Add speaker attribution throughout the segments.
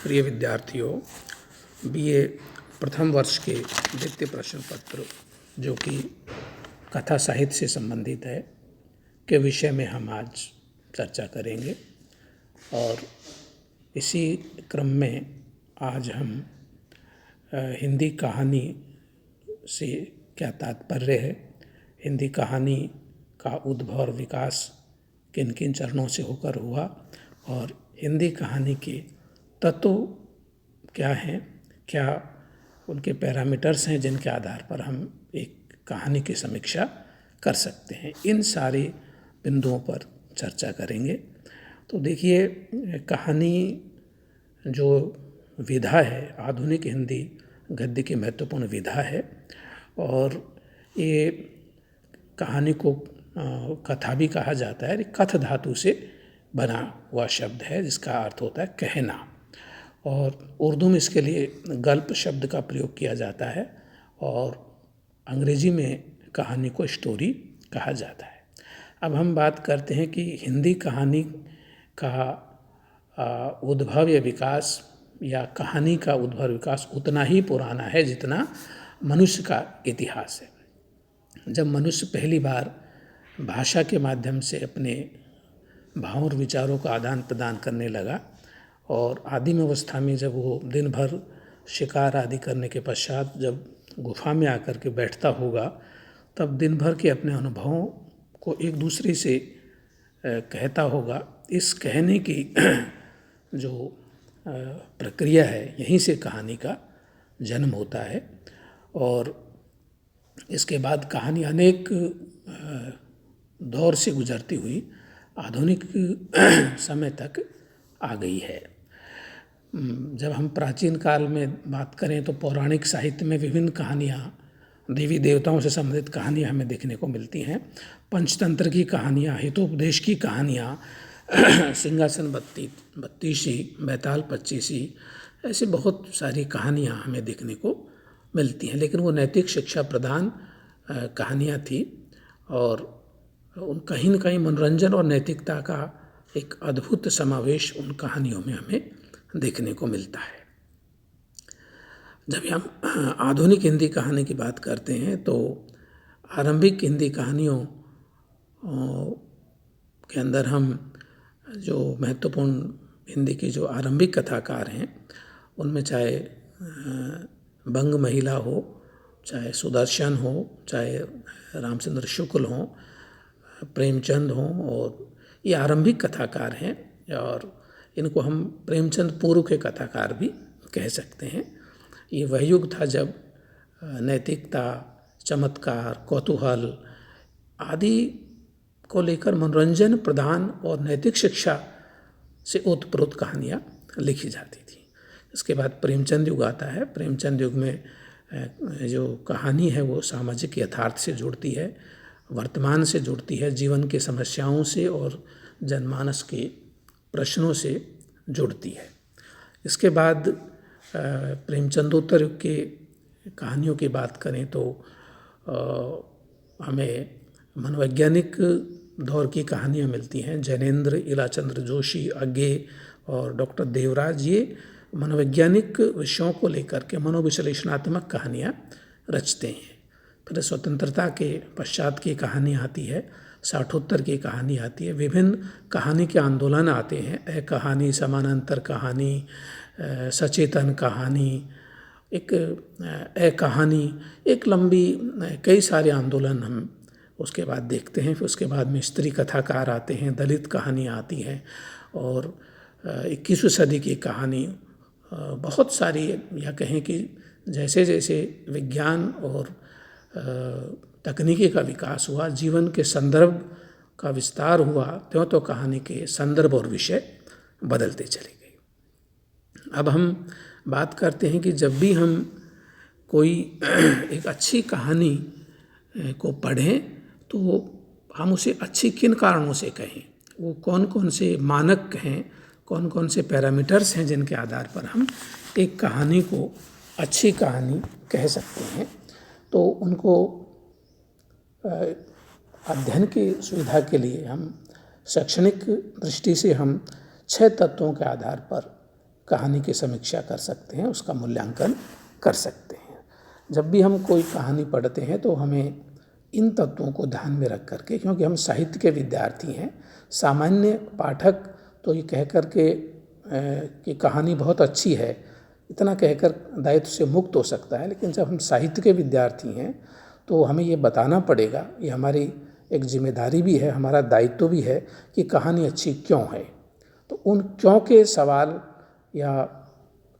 Speaker 1: प्रिय विद्यार्थियों, बीए प्रथम वर्ष के द्वितीय प्रश्न पत्र जो कि कथा साहित्य से संबंधित है के विषय में हम आज चर्चा करेंगे। और इसी क्रम में आज हम हिंदी कहानी से क्या तात्पर्य है, हिंदी कहानी का उद्भव और विकास किन किन चरणों से होकर हुआ और हिंदी कहानी के तत्व क्या हैं, क्या उनके पैरामीटर्स हैं जिनके आधार पर हम एक कहानी की समीक्षा कर सकते हैं, इन सारे बिंदुओं पर चर्चा करेंगे। तो देखिए, कहानी जो विधा है, आधुनिक हिंदी गद्य की महत्वपूर्ण विधा है और ये कहानी को कथा भी कहा जाता है। कथ धातु से बना हुआ शब्द है जिसका अर्थ होता है कहना, और उर्दू में इसके लिए गल्प शब्द का प्रयोग किया जाता है और अंग्रेजी में कहानी को स्टोरी कहा जाता है। अब हम बात करते हैं कि हिंदी कहानी का उद्भव या विकास, या कहानी का उद्भव विकास उतना ही पुराना है जितना मनुष्य का इतिहास है। जब मनुष्य पहली बार भाषा के माध्यम से अपने भावों और विचारों का आदान प्रदान करने लगा और आदिम अवस्था में जब वो दिन भर शिकार आदि करने के पश्चात जब गुफा में आकर के बैठता होगा, तब दिन भर के अपने अनुभवों को एक दूसरे से कहता होगा। इस कहने की जो प्रक्रिया है, यहीं से कहानी का जन्म होता है और इसके बाद कहानी अनेक दौर से गुजरती हुई आधुनिक समय तक आ गई है। जब हम प्राचीन काल में बात करें तो पौराणिक साहित्य में विभिन्न कहानियाँ, देवी देवताओं से संबंधित कहानियाँ हमें देखने को मिलती हैं। पंचतंत्र की कहानियाँ, हितोपदेश की कहानियाँ, सिंहासन बत्तीसी, बैताल पच्चीसी, ऐसी बहुत सारी कहानियाँ हमें देखने को मिलती हैं। लेकिन वो नैतिक शिक्षा प्रधान कहानियाँ थी और उन कहीं न कहीं मनोरंजन और नैतिकता का एक अद्भुत समावेश उन कहानियों में हमें देखने को मिलता है। जब हम आधुनिक हिंदी कहानी की बात करते हैं तो आरंभिक हिंदी कहानियों के अंदर हम जो महत्वपूर्ण हिंदी की जो आरंभिक कथाकार हैं, उनमें चाहे बंग महिला हो, चाहे सुदर्शन हो, चाहे रामचंद्र शुक्ल हों, प्रेमचंद हों, और ये आरंभिक कथाकार हैं और इनको हम प्रेमचंद पूर्व के कथाकार भी कह सकते हैं। ये वह युग था जब नैतिकता, चमत्कार, कौतूहल आदि को लेकर मनोरंजन प्रधान और नैतिक शिक्षा से ओतप्रोत कहानियाँ लिखी जाती थी। इसके बाद प्रेमचंद युग आता है। प्रेमचंद युग में जो कहानी है वो सामाजिक यथार्थ से जुड़ती है, वर्तमान से जुड़ती है, जीवन के समस्याओं से और जनमानस के प्रश्नों से जुड़ती है। इसके बाद प्रेमचंदोत्तर युग के कहानियों की बात करें तो हमें मनोवैज्ञानिक दौर की कहानियाँ मिलती हैं। जैनेन्द्र, इलाचंद्र जोशी, अज्ञे और डॉक्टर देवराज ये मनोवैज्ञानिक विषयों को लेकर के मनोविश्लेषणात्मक कहानियाँ रचते हैं। फिर स्वतंत्रता के पश्चात की कहानी आती है, साठोत्तर की कहानी आती है, विभिन्न कहानी के आंदोलन आते हैं, कहानी, समानांतर कहानी, सचेतन कहानी, एक कहानी, एक लंबी कई सारे आंदोलन हम उसके बाद देखते हैं। फिर उसके बाद में स्त्री कथाकार आते हैं, दलित कहानियाँ आती हैं और 21वीं सदी की कहानी बहुत सारी, या कहें कि जैसे जैसे विज्ञान और तकनीकी का विकास हुआ, जीवन के संदर्भ का विस्तार हुआ, त्यों तो कहानी के संदर्भ और विषय बदलते चले गए। अब हम बात करते हैं कि जब भी हम कोई एक अच्छी कहानी को पढ़ें तो हम उसे अच्छी किन कारणों से कहें, वो कौन कौन से मानक हैं, कौन कौन से पैरामीटर्स हैं जिनके आधार पर हम एक कहानी को अच्छी कहानी कह सकते हैं। तो उनको अध्ययन की सुविधा के लिए हम शैक्षणिक दृष्टि से हम 6 तत्वों के आधार पर कहानी की समीक्षा कर सकते हैं, उसका मूल्यांकन कर सकते हैं। जब भी हम कोई कहानी पढ़ते हैं तो हमें इन तत्वों को ध्यान में रख करके, क्योंकि हम साहित्य के विद्यार्थी हैं, सामान्य पाठक तो ये कह कर के कि कहानी बहुत अच्छी है इतना कहकर दायित्व से मुक्त हो सकता है, लेकिन जब हम साहित्य के विद्यार्थी हैं तो हमें ये बताना पड़ेगा, ये हमारी एक जिम्मेदारी भी है, हमारा दायित्व भी है कि कहानी अच्छी क्यों है। तो उन क्यों के सवाल या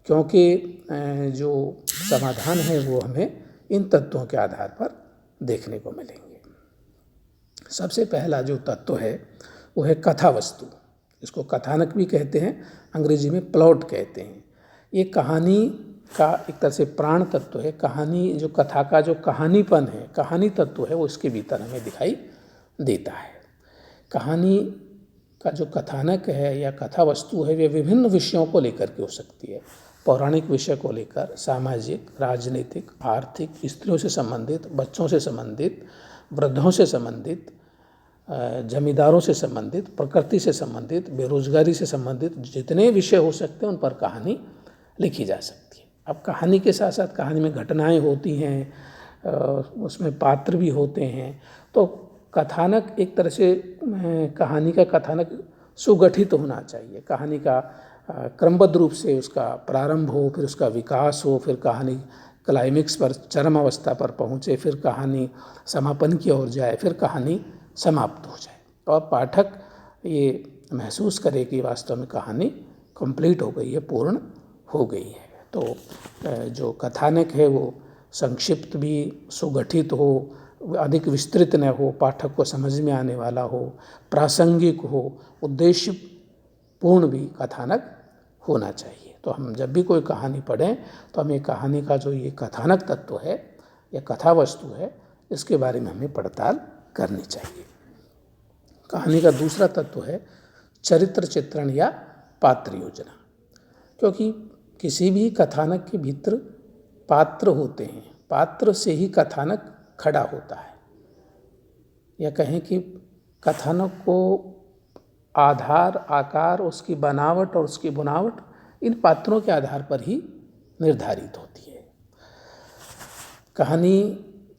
Speaker 1: क्यों के जो समाधान है वो हमें इन तत्वों के आधार पर देखने को मिलेंगे। सबसे पहला जो तत्व है वो है कथा वस्तु। इसको कथानक भी कहते हैं, अंग्रेजी में प्लॉट कहते हैं। ये कहानी का एक तरह से प्राण तत्व है। कहानी जो कथा का जो कहानीपन है, कहानी तत्व है, वो इसके भीतर हमें दिखाई देता है। कहानी का जो कथानक है या कथा वस्तु है वे विभिन्न विषयों को लेकर के हो सकती है। पौराणिक विषय को लेकर, सामाजिक, राजनीतिक, आर्थिक, स्त्रियों से संबंधित, बच्चों से संबंधित, वृद्धों से संबंधित, जमींदारों से संबंधित, प्रकृति से संबंधित, बेरोजगारी से संबंधित जितने विषय हो सकते हैं उन पर कहानी लिखी जा सकती है। अब कहानी के साथ साथ कहानी में घटनाएं होती हैं, उसमें पात्र भी होते हैं। तो कथानक एक तरह से कहानी का कथानक सुगठित होना चाहिए। कहानी का क्रमबद्ध रूप से उसका प्रारंभ हो, फिर उसका विकास हो, फिर कहानी क्लाइमेक्स पर, चरम अवस्था पर पहुँचे, फिर कहानी समापन की ओर जाए, फिर कहानी समाप्त हो जाए और पाठक ये महसूस करे कि वास्तव में कहानी कंप्लीट हो गई है, पूर्ण हो गई है। तो जो कथानक है वो संक्षिप्त भी, सुगठित हो, अधिक विस्तृत न हो, पाठक को समझ में आने वाला हो, प्रासंगिक हो, उद्देश्यपूर्ण भी कथानक होना चाहिए। तो हम जब भी कोई कहानी पढ़ें तो हमें कहानी का जो ये कथानक तत्व है या कथा वस्तु है, इसके बारे में हमें पड़ताल करनी चाहिए। कहानी का दूसरा तत्व है चरित्र चित्रण या पात्र योजना। क्योंकि किसी भी कथानक के भीतर पात्र होते हैं, पात्र से ही कथानक खड़ा होता है। या कहें कि कथानक को आधार, आकार, उसकी बनावट और उसकी बुनावट इन पात्रों के आधार पर ही निर्धारित होती है। कहानी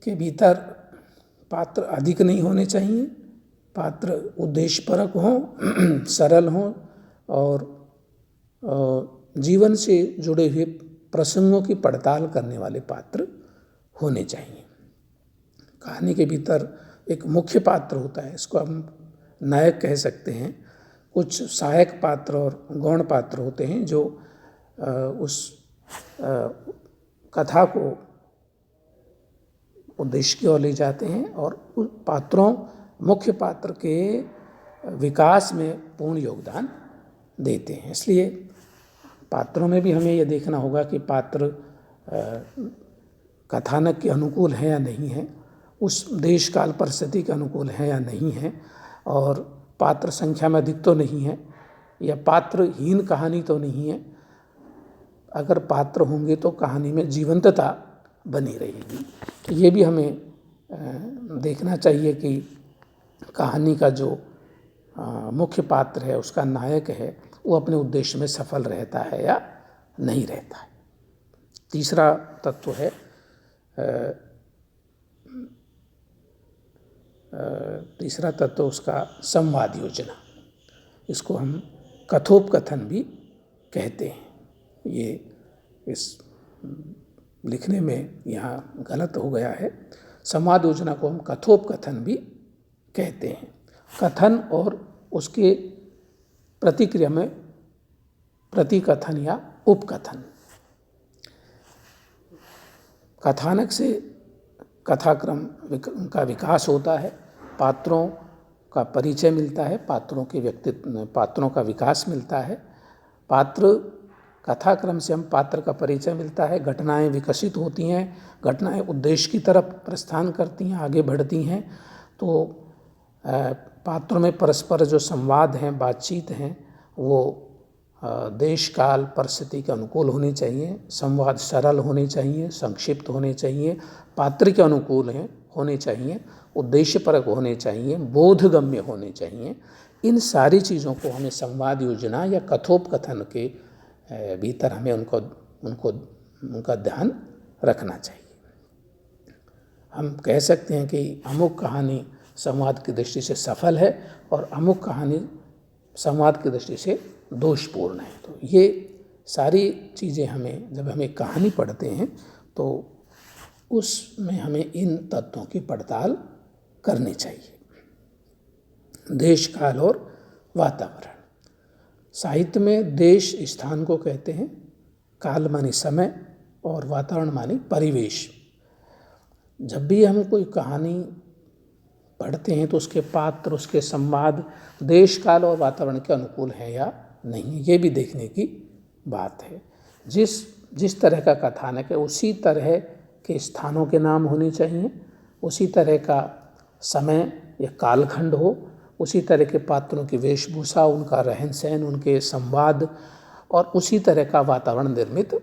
Speaker 1: के भीतर पात्र अधिक नहीं होने चाहिए, पात्र उद्देश्यपरक हों, सरल हों और जीवन से जुड़े हुए प्रसंगों की पड़ताल करने वाले पात्र होने चाहिए। कहानी के भीतर एक मुख्य पात्र होता है, इसको हम नायक कह सकते हैं। कुछ सहायक पात्र और गौण पात्र होते हैं जो उस कथा को उद्देश्य की ओर ले जाते हैं और उन पात्रों, मुख्य पात्र के विकास में पूर्ण योगदान देते हैं। इसलिए पात्रों में भी हमें ये देखना होगा कि पात्र कथानक के अनुकूल हैं या नहीं हैं, उस देश काल परिस्थिति के अनुकूल हैं या नहीं हैं, और पात्र संख्या में अधिक तो नहीं है या पात्रहीन कहानी तो नहीं है। अगर पात्र होंगे तो कहानी में जीवंतता बनी रहेगी। तो ये भी हमें देखना चाहिए कि कहानी का जो मुख्य पात्र है, उसका नायक है, वो अपने उद्देश्य में सफल रहता है या नहीं रहता है। तीसरा तत्व है तीसरा तत्व उसका संवाद योजना। इसको हम कथोपकथन भी कहते हैं। ये इस लिखने में यहाँ गलत हो गया है। संवाद योजना को हम कथोपकथन भी कहते हैं। कथन और उसके प्रतिक्रिया में प्रतिकथन या उपकथन। कथानक से कथाक्रम का विकास होता है, पात्रों का परिचय मिलता है, पात्रों का विकास मिलता है। कथाक्रम से हम पात्र का परिचय मिलता है, घटनाएं विकसित होती हैं, घटनाएं उद्देश्य की तरफ प्रस्थान करती हैं, आगे बढ़ती हैं। तो पात्रों में परस्पर जो संवाद हैं, बातचीत हैं, वो देश काल परिस्थिति के अनुकूल होनी चाहिए। संवाद सरल होने चाहिए, संक्षिप्त होने चाहिए, पात्र के अनुकूल होने चाहिए, उद्देश्यपरक होने चाहिए, बोधगम्य होने चाहिए। इन सारी चीज़ों को हमें संवाद योजना या कथोपकथन के भीतर हमें उनका ध्यान रखना चाहिए। हम कह सकते हैं कि अमुक कहानी संवाद की दृष्टि से सफल है और अमुक कहानी संवाद की दृष्टि से दोषपूर्ण है। तो ये सारी चीज़ें हमें, जब हम एक कहानी पढ़ते हैं तो उसमें हमें इन तत्वों की पड़ताल करनी चाहिए। देश, काल और वातावरण। साहित्य में देश स्थान को कहते हैं, काल मानी समय और वातावरण मानी परिवेश। जब भी हम कोई कहानी पढ़ते हैं तो उसके पात्र, उसके संवाद देश, काल और वातावरण के अनुकूल है या नहीं, ये भी देखने की बात है। जिस तरह का कथानक है उसी तरह के स्थानों के नाम होने चाहिए, उसी तरह का समय या कालखंड हो, उसी तरह के पात्रों की वेशभूषा, उनका रहन सहन, उनके संवाद और उसी तरह का वातावरण निर्मित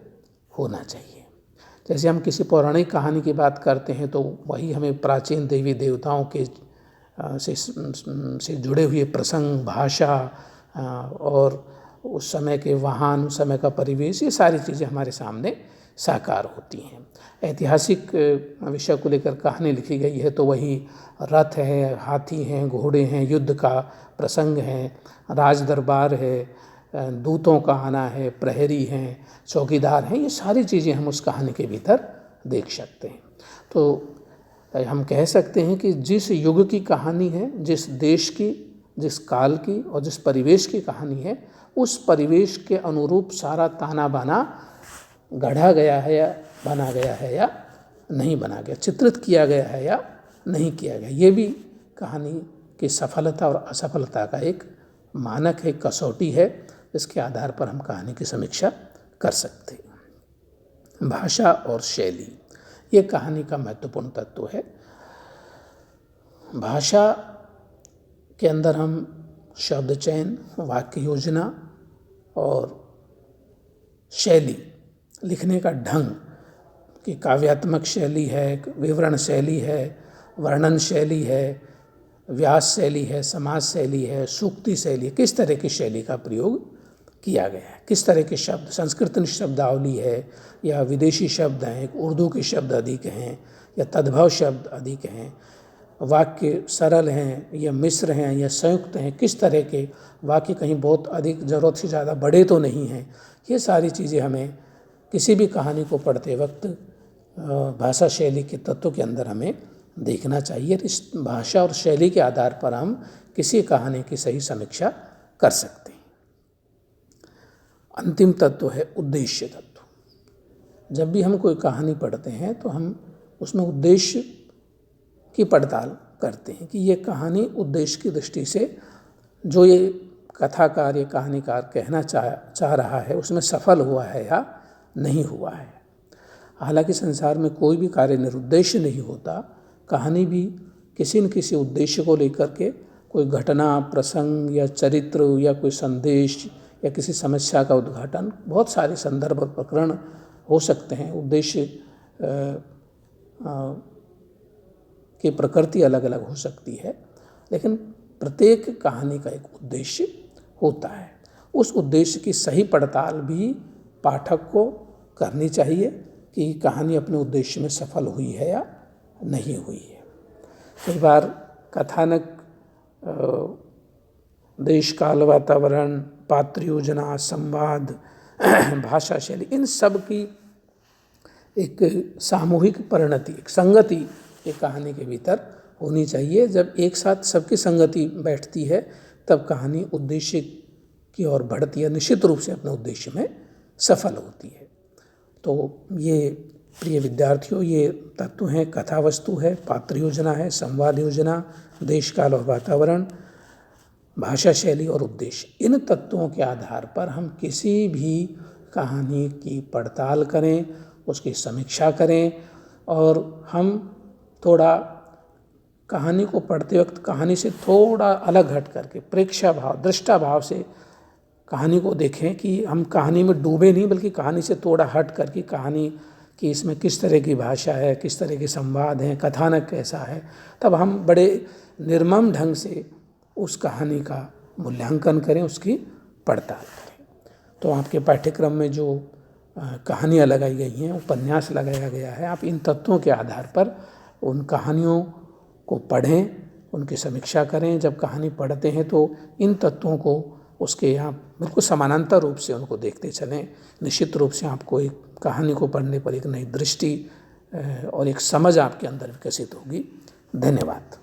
Speaker 1: होना चाहिए। जैसे हम किसी पौराणिक कहानी की बात करते हैं तो वही हमें प्राचीन देवी देवताओं के से जुड़े हुए प्रसंग, भाषा और उस समय के वाहन, उस समय का परिवेश, ये सारी चीज़ें हमारे सामने साकार होती हैं। ऐतिहासिक विषय को लेकर कहानी लिखी गई है तो वही रथ है, हाथी हैं, घोड़े हैं, युद्ध का प्रसंग है, राज दरबार है, दूतों का आना है, प्रहरी हैं, चौकीदार हैं, ये सारी चीज़ें हम उस कहानी के भीतर देख सकते हैं। तो हम कह सकते हैं कि जिस युग की कहानी है, जिस देश की, जिस काल की और जिस परिवेश की कहानी है, उस परिवेश के अनुरूप सारा ताना बाना गढ़ा गया है या बना गया है या नहीं बना गया, चित्रित किया गया है या नहीं किया गया, ये भी कहानी की सफलता और असफलता का एक मानक है, कसौटी है, इसके आधार पर हम कहानी की समीक्षा कर सकते हैं। भाषा और शैली, ये कहानी का महत्वपूर्ण तत्व है। भाषा के अंदर हम शब्द चयन, वाक्य योजना और शैली, लिखने का ढंग कि काव्यात्मक शैली है, विवरण शैली है, वर्णन शैली है, व्यास शैली है, समाज शैली है, सूक्ति शैली, किस तरह की शैली का प्रयोग किया गया है, किस तरह के शब्द, संस्कृत शब्दावली है या विदेशी शब्द हैं, उर्दू के शब्द अधिक हैं या तद्भव शब्द अधिक हैं, वाक्य सरल हैं या मिश्र हैं या संयुक्त हैं, किस तरह के वाक्य कहीं बहुत अधिक ज़रूरत से ज़्यादा बड़े तो नहीं हैं, ये सारी चीज़ें हमें किसी भी कहानी को पढ़ते वक्त भाषा शैली के तत्व के अंदर हमें देखना चाहिए। इस भाषा और शैली के आधार पर हम किसी कहानी की सही समीक्षा कर सकते हैं। अंतिम तत्व है उद्देश्य तत्व। जब भी हम कोई कहानी पढ़ते हैं तो हम उसमें उद्देश्य की पड़ताल करते हैं कि ये कहानी उद्देश्य की दृष्टि से जो ये कथाकार या कहानीकार कहना चाह रहा है उसमें सफल हुआ है या नहीं हुआ है। हालांकि संसार में कोई भी कार्य निरुद्देश्य नहीं होता, कहानी भी किसी न किसी उद्देश्य को लेकर के कोई घटना, प्रसंग या चरित्र या कोई संदेश या किसी समस्या का उद्घाटन, बहुत सारे संदर्भ और प्रकरण हो सकते हैं। उद्देश्य की प्रकृति अलग अलग हो सकती है, लेकिन प्रत्येक कहानी का एक उद्देश्य होता है। उस उद्देश्य की सही पड़ताल भी पाठक को करनी चाहिए कि कहानी अपने उद्देश्य में सफल हुई है या नहीं हुई है। कई बार कथानक, देश, काल, वातावरण, पात्र योजना, संवाद, भाषा शैली, इन सब की एक सामूहिक परिणति, एक संगति एक कहानी के भीतर होनी चाहिए। जब एक साथ सबकी संगति बैठती है तब कहानी उद्देश्य की ओर बढ़ती है, निश्चित रूप से अपने उद्देश्य में सफल होती है। तो ये प्रिय विद्यार्थियों, ये तत्व हैं, कथा वस्तु है, पात्र योजना है, संवाद योजना, देश, काल और वातावरण, भाषा शैली और उद्देश्य। इन तत्वों के आधार पर हम किसी भी कहानी की पड़ताल करें, उसकी समीक्षा करें और हम थोड़ा कहानी को पढ़ते वक्त कहानी से थोड़ा अलग हट करके प्रेक्षा भाव, दृष्टा भाव से कहानी को देखें कि हम कहानी में डूबे नहीं, बल्कि कहानी से थोड़ा हट करके कहानी कि इसमें किस तरह की भाषा है, किस तरह के संवाद हैं, कथानक कैसा है, तब हम बड़े निर्मम ढंग से उस कहानी का मूल्यांकन करें, उसकी पड़ताल करें। तो आपके पाठ्यक्रम में जो कहानियाँ लगाई गई हैं, उपन्यास लगाया गया है, आप इन तत्वों के आधार पर उन कहानियों को पढ़ें, उनकी समीक्षा करें। जब कहानी पढ़ते हैं तो इन तत्वों को उसके आप बिल्कुल समानांतर रूप से उनको देखते चलें। निश्चित रूप से आपको एक कहानी को पढ़ने पर एक नई दृष्टि और एक समझ आपके अंदर विकसित होगी। धन्यवाद।